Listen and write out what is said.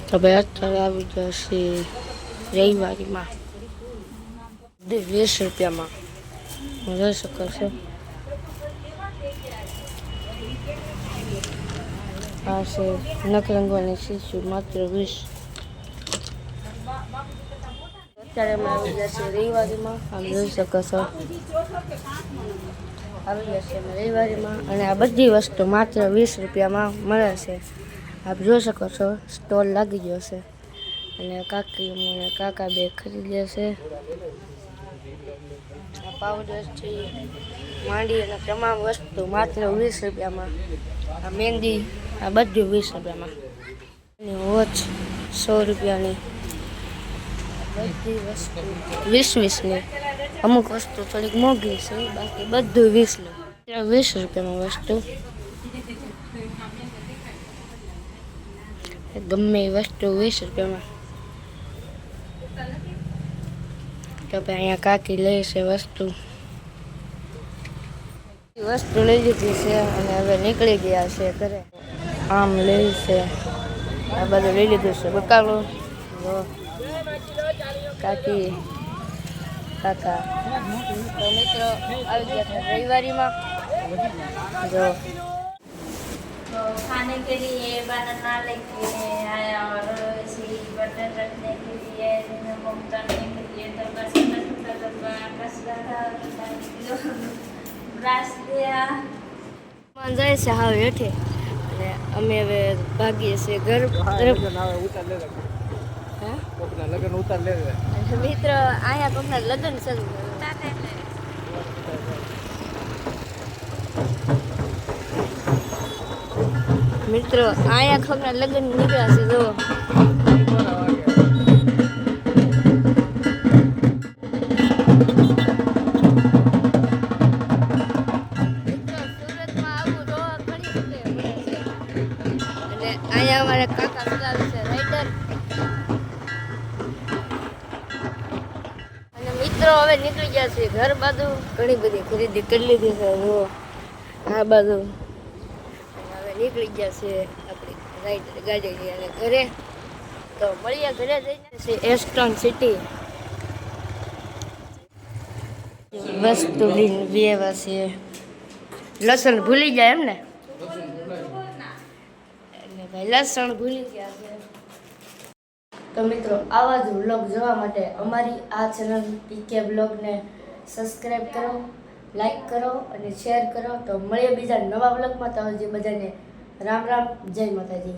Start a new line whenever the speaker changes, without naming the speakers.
તો ભાઈ અત્યારે આવી જશે રવિવારીમાં 20 રૂપિયામાં જોઈ શકો છો. આ છે નખ રંગવાની શીશી માત્ર 20. અત્યારે અમે આવી જશે રવિવારીમાં. આમ જોઈ શકો છો આવી જશે અમે રવિવારીમાં અને આ બધી વસ્તુ માત્ર 20 રૂપિયામાં મળે છે. આપ જોઈ શકો છો સ્ટોલ લાગી ગયો છે અને કાકી અને કાકા બે ખરીદે છે. આ પાવડરથી માંડી અને તમામ વસ્તુ માત્ર 20 રૂપિયામાં. આ મહેંદી આ બધું 20 રૂપિયામાં. વોચ 100 રૂપિયાની. બધી વસ્તુ 20-20ની. અમુક વસ્તુ થોડીક મોંઘી છે બાકી બધું 20નું. 20 રૂપિયામાં વસ્તુ ગમે એ વસ્તુ 20 રૂપિયામાં. તો ભાઈ અહીંયા કાકી લે છે વસ્તુ લઈ લીધી છે અને હવે નીકળી ગયા છે ઘરે. આમ લે છે આ બધું લઈ લીધું છે. બકાલો કાકી કાકા. તો મિત્રો આવી ગયા છે રવિવારીમાં. જો
तो खाने के लिए बनाना लेके आया और इसी बर्तन रखने के लिए नमक डालने के लिए तो बस ब्रश दिया
જાય છે હાવ હેઠે અને અમે હવે ભાગીએ છીએ ઘર તરફ. મિત્ર અહીંયા કોકના લગ્ન છે. મિત્રો અહીંયા કોકના લગ્ન નીકળ્યા છે. જો અહીંયા અમારા કાકા ચલાવે છે રાઈડર. અને મિત્રો હવે નીકળી ગયા છે ઘર બાજુ. ઘણી બધી ખરીદી કરી લીધી છે. જો આ બાજુ હવે નીકળી ગયા છે આપણી રાઈડર ગાડી લઈ અને ઘરે. તો મળીએ ઘરે જઈને છે એસ્ટર્ન સિટી. વસ્તુ લઈને બેવા છે. લસણ ભૂલી જાય એમ ને ભાઈ લસણ ભૂલી ગયા છે. તો મિત્રો આવા જ વ્લોગ જોવા માટે અમારી આ ચેનલ પીકે બ્લોગને સબસ્ક્રાઈબ કરો, લાઈક કરો અને શેર કરો. તો મળીએ બીજા નવા વ્લોગમાં. તો હજી બધાને રામ રામ, જય માતાજી.